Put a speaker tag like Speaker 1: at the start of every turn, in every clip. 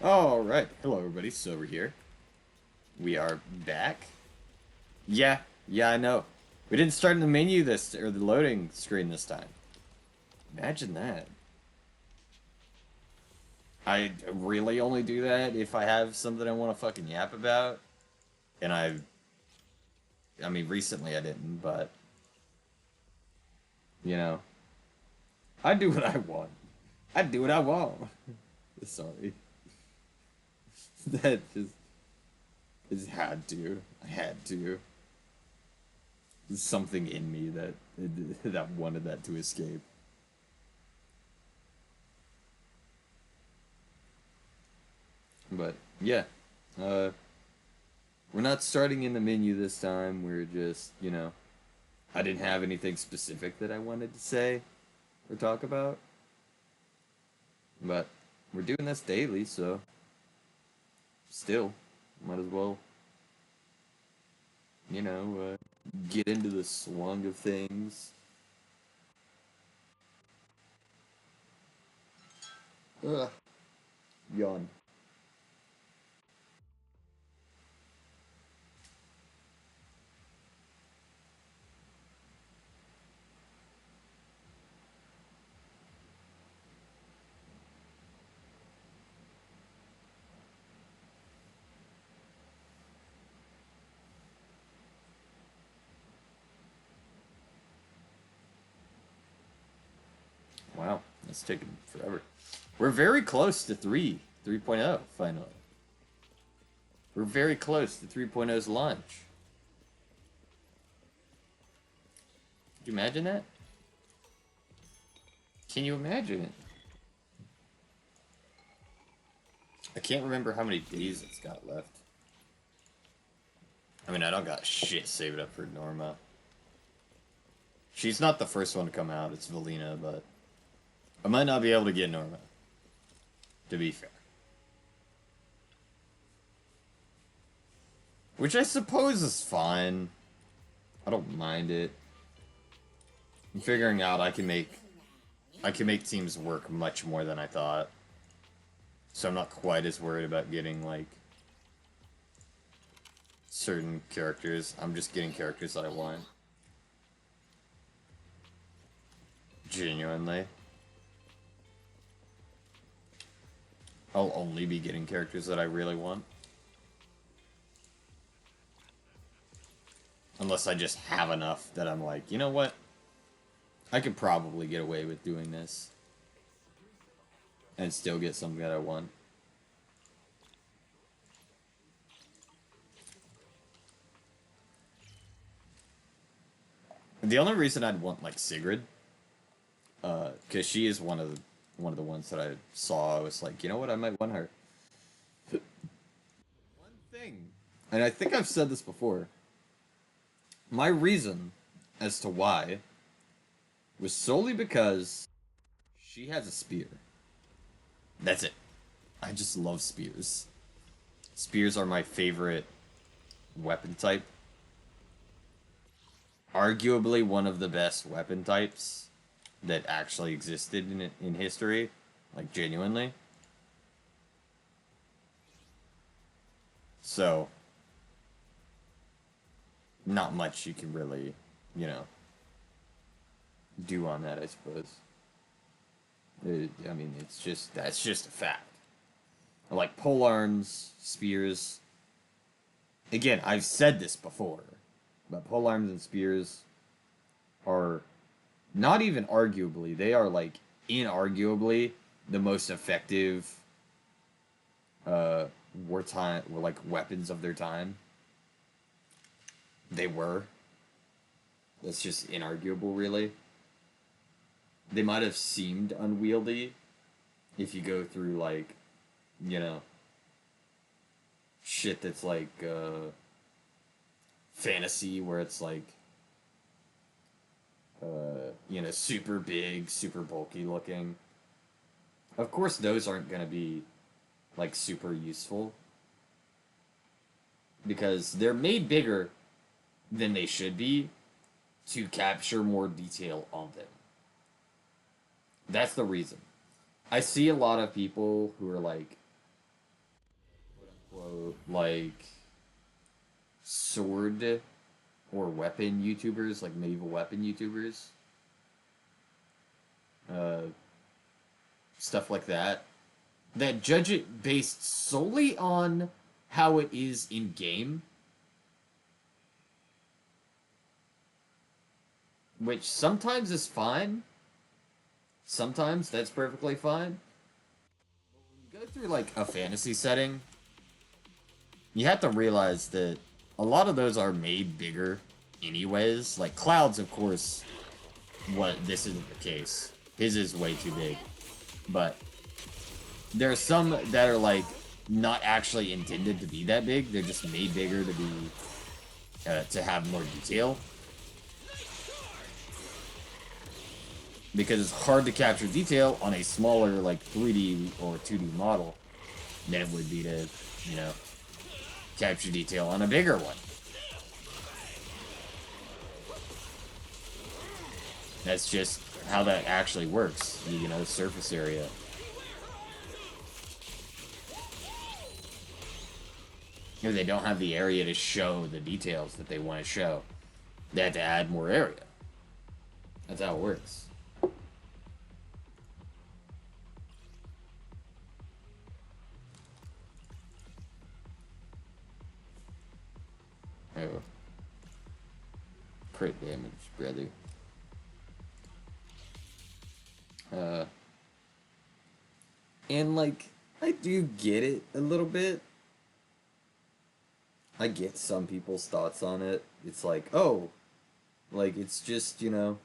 Speaker 1: Alright, hello everybody, so we're here. We are back. Yeah, I know. We didn't start in the menu or the loading screen this time. Imagine that. I really only do that if I have something I want to fucking yap about. And I mean, recently I didn't, but, you know, I do what I want. I do what I want. Sorry. That just had to. I had to. There's something in me that wanted that to escape. But yeah, uh, we're not starting in the menu this time. We're just, I didn't have anything specific that I wanted to say or talk about. But we're doing this daily, so still, might as well, get into the swung of things. Ugh, yawn. Wow, that's taking forever. We're very close to 3.0 finally. We're very close to 3.0's launch. Could you imagine that? Can you imagine it? I can't remember how many days it's got left. I mean, I don't got shit saved up for Norma. She's not the first one to come out, it's Valina, but I might not be able to get Norma, to be fair. Which I suppose is fine. I don't mind it. I'm figuring out I can make teams work much more than I thought. So I'm not quite as worried about getting, like, certain characters. I'm just getting characters that I want. Genuinely. I'll only be getting characters that I really want. Unless I just have enough that I'm like, you know what? I could probably get away with doing this. And still get something that I want. The only reason I'd want, like, Sigrid, because she is one of the ones that I saw. I was like, you know what? I might want her. One thing, and I think I've said this before. My reason as to why was solely because she has a spear. That's it. I just love spears. Spears are my favorite weapon type. Arguably one of the best weapon types that actually existed in history, like genuinely. So, not much you can really, you know, do on that, I suppose. I mean, that's just a fact. I like pole arms, spears. Again, I've said this before, but pole arms and spears are not even arguably, they are like inarguably the most effective uh wartime like weapons of their time. They were. That's just inarguable, really. They might have seemed unwieldy if you go through like, you know, shit that's like fantasy where it's like super big, super bulky looking. Of course those aren't going to be like super useful because they're made bigger than they should be to capture more detail on them. That's the reason. I see a lot of people who are like quote, like, sword or weapon YouTubers, like medieval weapon YouTubers, uh, stuff like that, that judge it based solely on how it is in game, which sometimes is fine, sometimes that's perfectly fine. You go through like a fantasy setting, you have to realize that a lot of those are made bigger anyways. Like Cloud's, of course, what this isn't the case. His is way too big. But there are some that are like not actually intended to be that big. They're just made bigger to be to have more detail. Because it's hard to capture detail on a smaller like 3D or 2D model than it would be to, you know, capture detail on a bigger one. That's just how that actually works, you know, surface area. If they don't have the area to show the details that they want to show, they have to add more area. That's how it works. Oh. Crit damage, brother. And like, I do get it a little bit. I get some people's thoughts on it. It's like, oh, like it's just, you know,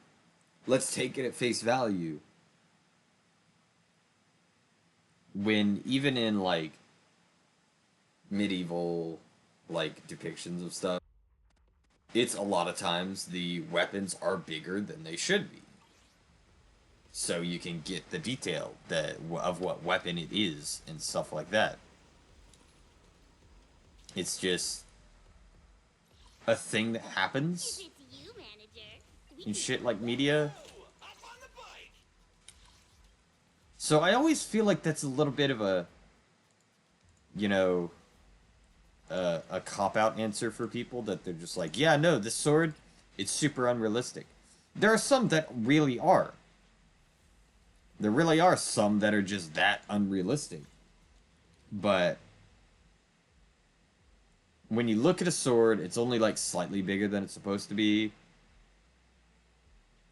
Speaker 1: let's take it at face value. When even in like medieval like depictions of stuff, it's a lot of times the weapons are bigger than they should be. So you can get the detail that of what weapon it is and stuff like that. It's just a thing that happens in shit like media. So I always feel like that's a little bit of a, you know, a cop-out answer for people, that they're just like, yeah, no, this sword, it's super unrealistic. There are some that really are. There really are some that are just that unrealistic. But when you look at a sword, it's only like slightly bigger than it's supposed to be.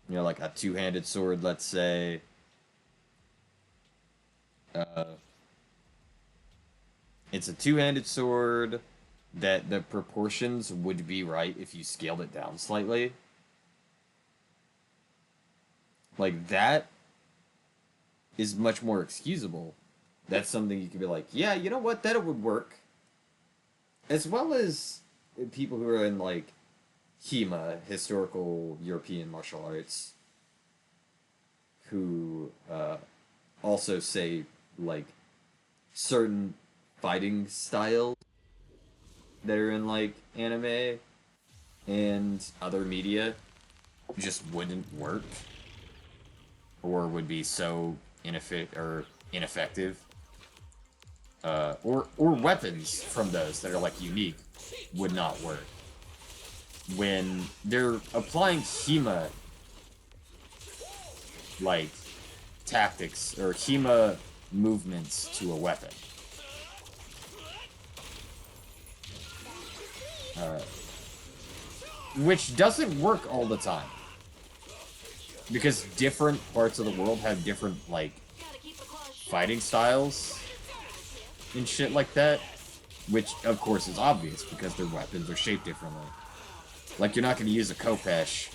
Speaker 1: You know, like a two-handed sword, let's say. It's a two-handed sword that the proportions would be right if you scaled it down slightly. Like, that is much more excusable. That's something you can be like, yeah, you know what, that would work. As well as people who are in, like, HEMA, historical European martial arts, who also say, like, certain fighting styles that are in, like, anime and other media just wouldn't work, or would be so ineffective, or weapons from those that are like unique would not work when they're applying HEMA like tactics or HEMA movements to a weapon. Which doesn't work all the time. Because different parts of the world have different, like, fighting styles and shit like that. Which, of course, is obvious because their weapons are shaped differently. Like, you're not going to use a Kopesh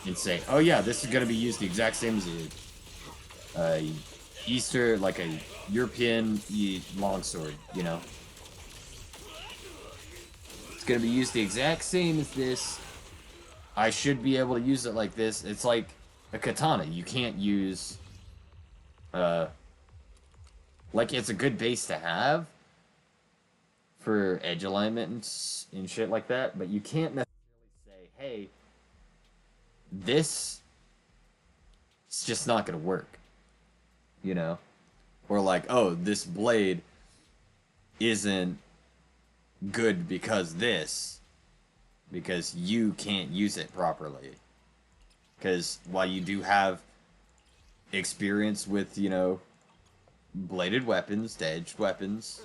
Speaker 1: and say, oh yeah, this is going to be used the exact same as a like a European longsword, you know? It's going to be used the exact same as this. I should be able to use it like this. It's like a katana. You can't use, like, it's a good base to have for edge alignment and shit like that, but you can't necessarily say, hey, this is just not going to work, you know? Or like, oh, this blade isn't good because you can't use it properly. Because while you do have experience with, bladed weapons, edged weapons,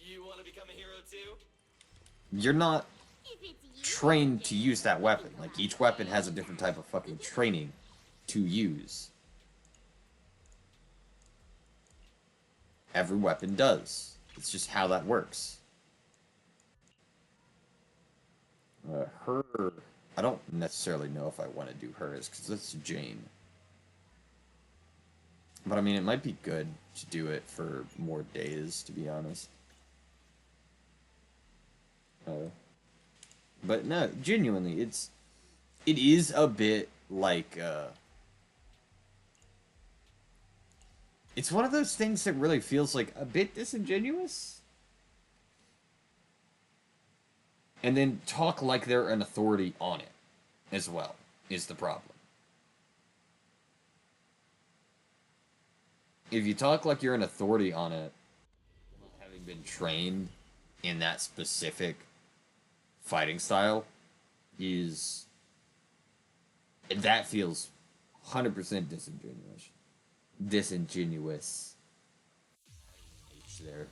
Speaker 2: You want to become a hero too?
Speaker 1: you're not trained to use that weapon. Like, each weapon has a different type of fucking training to use. Every weapon does. It's just how that works. Her... I don't necessarily know if I want to do hers, because that's Jane. But I mean, it might be good to do it for more days, to be honest. But no, genuinely, it is a bit like it's one of those things that really feels like a bit disingenuous. And then talk like they're an authority on it as well is the problem. If you talk like you're an authority on it, having been trained in that specific fighting style, is that feels 100% disingenuous. Disingenuous. There.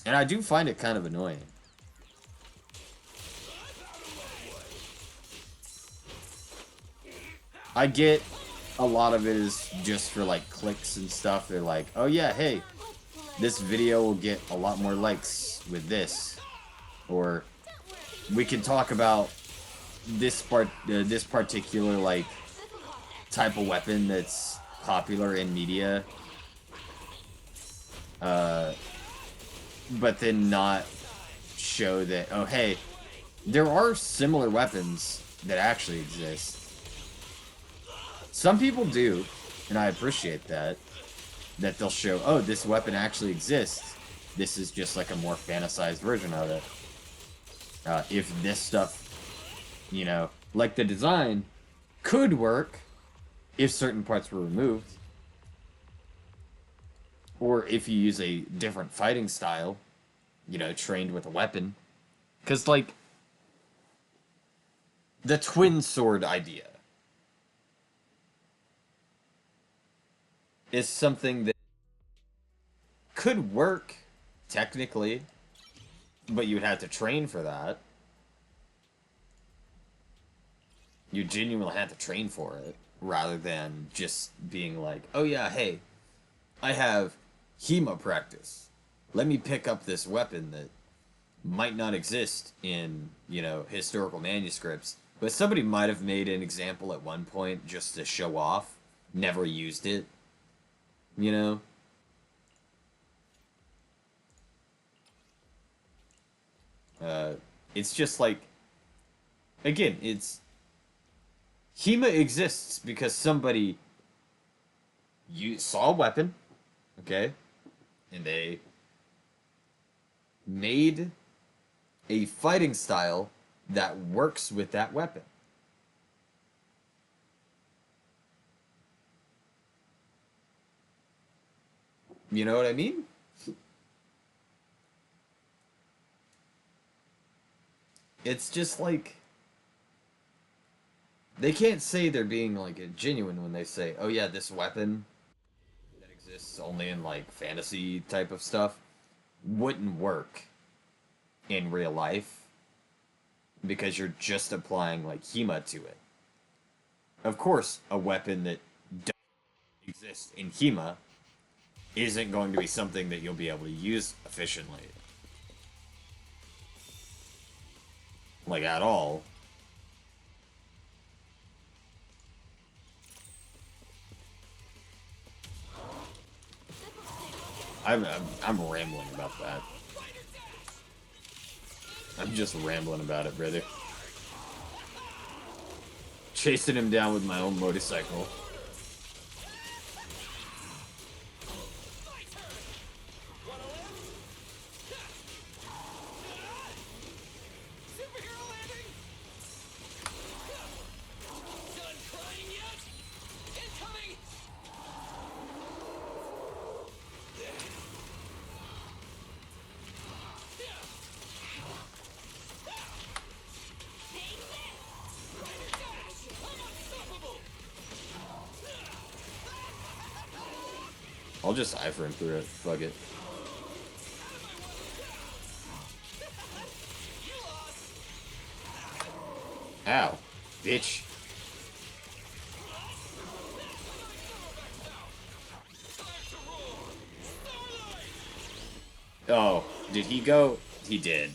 Speaker 1: And I do find it kind of annoying. I get a lot of it is just for like clicks and stuff. They're like, oh yeah, hey, this video will get a lot more likes with this. Or we can talk about this particular like type of weapon that's popular in media, but then not show that, oh hey, there are similar weapons that actually exist. Some people do, and I appreciate that they'll show, oh, this weapon actually exists. This is just like a more fantasized version of it. If this stuff, like the design, could work if certain parts were removed. Or if you use a different fighting style, trained with a weapon. Because, like, the twin sword idea is something that could work, technically, but you would have to train for that. You genuinely have to train for it, rather than just being like, oh yeah, hey, I have HEMA practice. Let me pick up this weapon that might not exist in, historical manuscripts, but somebody might have made an example at one point just to show off, never used it, it's just like, again, HEMA exists because somebody saw a weapon, okay, and they made a fighting style that works with that weapon. You know what I mean? It's just like, they can't say they're being like a genuine when they say, oh yeah, this weapon that exists only in like fantasy type of stuff wouldn't work in real life because you're just applying like HEMA to it. Of course, a weapon that doesn't exist in HEMA isn't going to be something that you'll be able to use efficiently. Like, at all. I'm rambling about that. I'm just rambling about it, brother. Chasing him down with my own motorcycle. I'll just cipher him through it. Fuck it. Ow. Bitch. Oh, did he go? He did.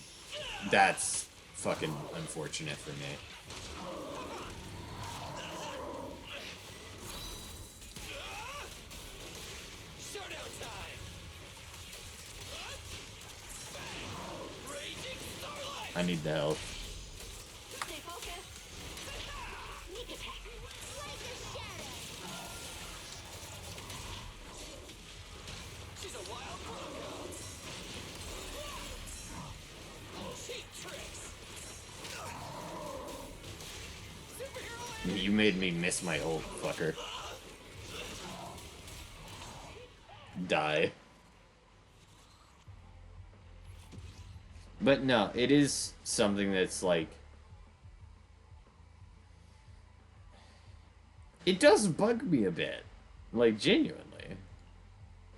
Speaker 1: That's fucking unfortunate for me. I need the help.
Speaker 3: Stay focused. Sneak attack. Like a shadow.
Speaker 2: She's a wild bronco. Cheap tricks.
Speaker 1: You made me miss my ult, fucker. Die. But no, it is something that's like... It does bug me a bit. Like, genuinely.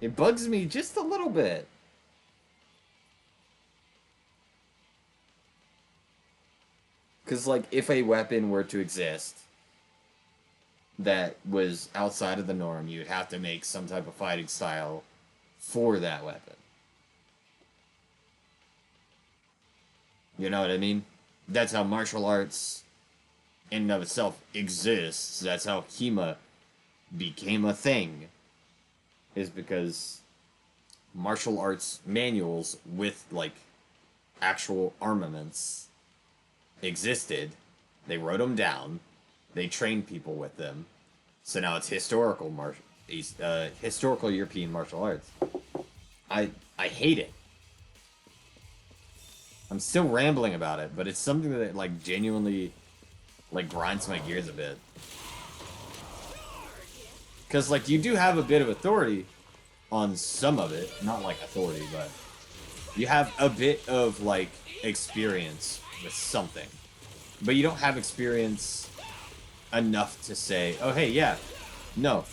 Speaker 1: It bugs me just a little bit. Because, like, if a weapon were to exist that was outside of the norm, you would have to make some type of fighting style for that weapon. You know what I mean? That's how martial arts in and of itself exists. That's how HEMA became a thing. Is because martial arts manuals with, like, actual armaments existed. They wrote them down. They trained people with them. So now it's historical historical European martial arts. I hate it. I'm still rambling about it, but it's something that, like, genuinely, like, grinds my gears a bit. Because, like, you do have a bit of authority on some of it. Not, like, authority, but you have a bit of, like, experience with something. But you don't have experience enough to say, oh, hey, yeah, no,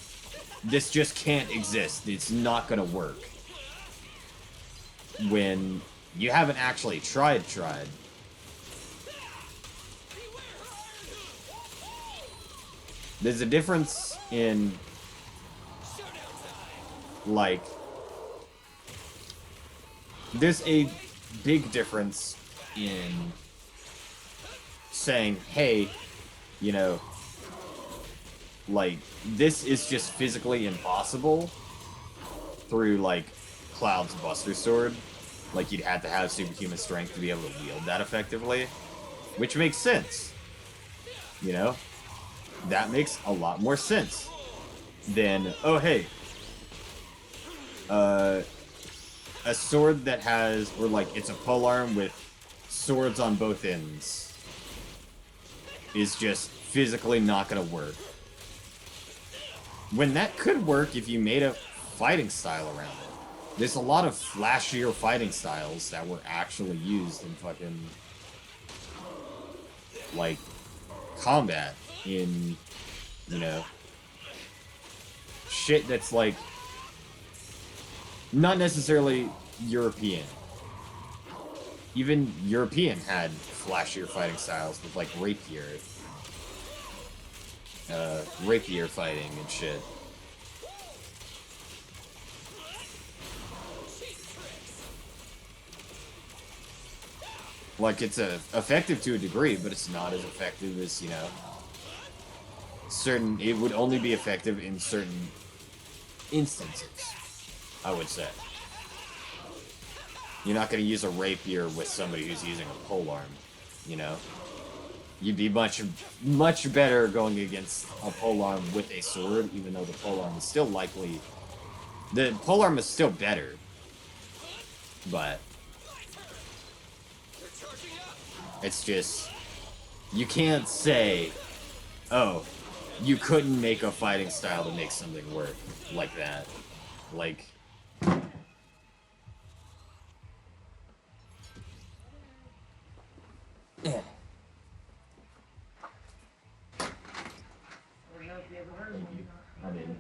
Speaker 1: this just can't exist. It's not gonna work. When you haven't actually tried. There's a difference in, like, there's a big difference in saying, hey, you know, like, this is just physically impossible through, like, Cloud's Buster Sword. Like, you'd have to have superhuman strength to be able to wield that effectively. Which makes sense. You know? That makes a lot more sense than, oh, hey, a sword that has, or, like, it's a polearm with swords on both ends is just physically not gonna work. When that could work if you made a fighting style around it. There's a lot of flashier fighting styles that were actually used in fucking, like, combat in, you know, shit that's, like, not necessarily European. Even European had flashier fighting styles with, like, rapier fighting and shit. Like, it's effective to a degree, but it's not as effective as, you know, it would only be effective in certain instances, I would say. You're not going to use a rapier with somebody who's using a polearm, you know? You'd be much better going against a polearm with a sword, even though the polearm is still likely... The polearm is still better, but... It's just... You can't say, oh, you couldn't make a fighting style to make something work like that. Like... Yeah. I mean...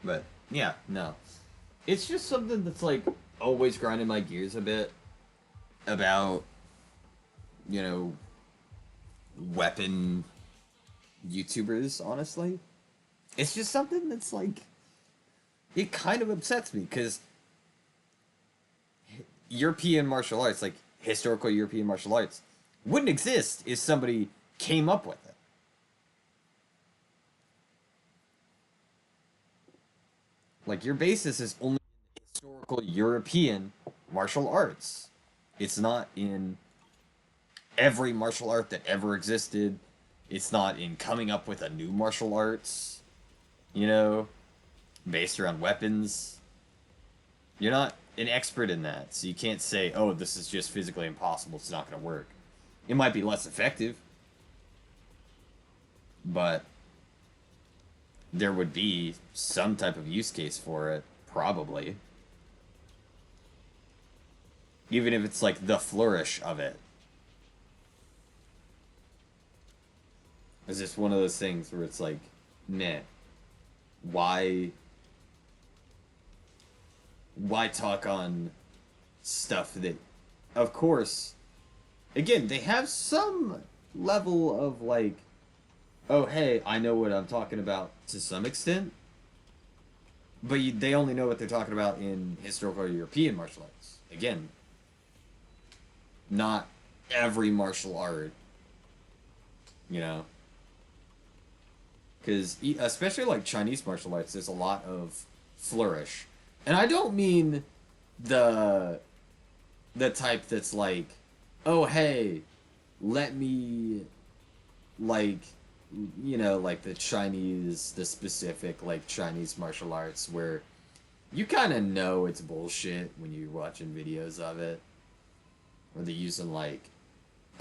Speaker 1: But yeah, no. It's just something that's like always grinding my gears a bit about, you know, weapon YouTubers, honestly. It's just something that's like, it kind of upsets me because European martial arts, like historical European martial arts, wouldn't exist if somebody came up with it. Like, your basis is only in historical European martial arts. It's not in every martial art that ever existed. It's not in coming up with a new martial arts, you know, based around weapons. You're not an expert in that, so you can't say, oh, this is just physically impossible, it's not going to work. It might be less effective, but there would be some type of use case for it, probably. Even if it's like the flourish of it. It's just one of those things where it's like, meh. Why talk on stuff that, of course, again, they have some level of like, oh, hey, I know what I'm talking about to some extent, but they only know what they're talking about in historical European martial arts. Again, not every martial art, you know, because especially like Chinese martial arts, there's a lot of flourish, and I don't mean the type that's like, oh, hey, let me, like, you know, like the specific like Chinese martial arts where you kind of know it's bullshit when you're watching videos of it, where they're using like,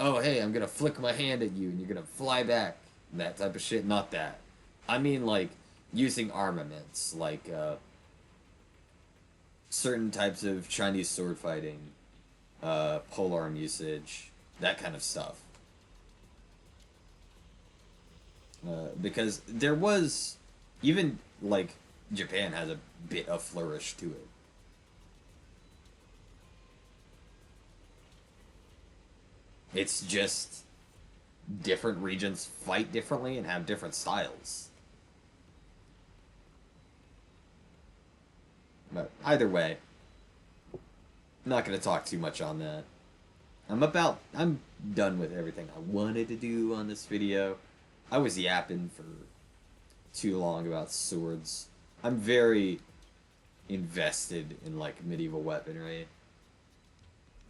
Speaker 1: oh, hey, I'm gonna flick my hand at you and you're gonna fly back, that type of shit. Not that. I mean like using armaments, like certain types of Chinese sword fighting, polearm usage, that kind of stuff. Because there was, even like Japan has a bit of flourish to it. It's just different regions fight differently and have different styles. But either way, I'm not going to talk too much on that. I'm done with everything I wanted to do on this video. I was yapping for too long about swords. I'm very invested in like medieval weaponry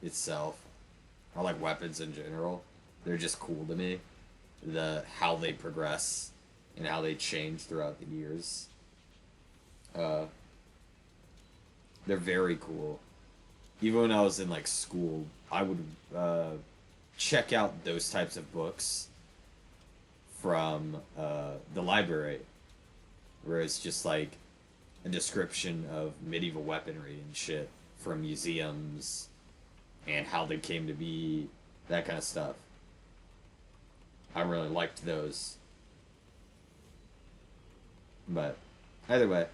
Speaker 1: itself. I like weapons in general. They're just cool to me. How they progress and how they change throughout the years. They're very cool. Even when I was in like school, I would check out those types of books from the library, where it's just like a description of medieval weaponry and shit from museums and how they came to be, that kind of stuff. I really liked those. But either way,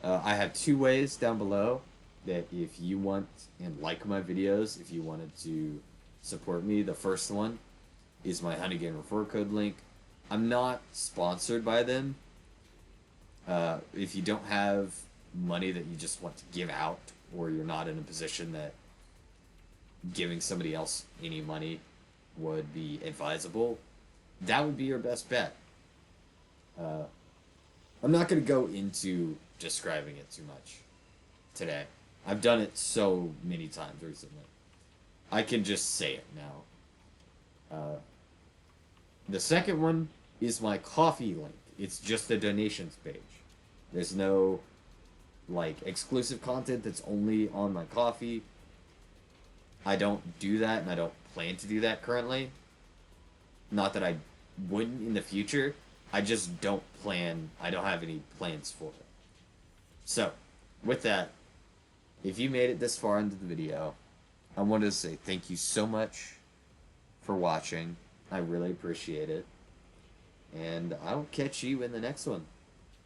Speaker 1: I have 2 ways down below that if you want and like my videos, if you wanted to support me. The first one is my Honeygain referral code link. I'm not sponsored by them. If you don't have money that you just want to give out, or you're not in a position that giving somebody else any money would be advisable, that would be your best bet. I'm not going to go into describing it too much today. I've done it so many times recently. I can just say it now. The second one is my Ko-fi link. It's just a donations page. There's no like exclusive content that's only on my Ko-fi. I don't do that, and I don't plan to do that currently. Not that I wouldn't in the future. I just don't plan. I don't have any plans for it. So, with that, if you made it this far into the video, I wanted to say thank you so much for watching. I really appreciate it. And I'll catch you in the next one.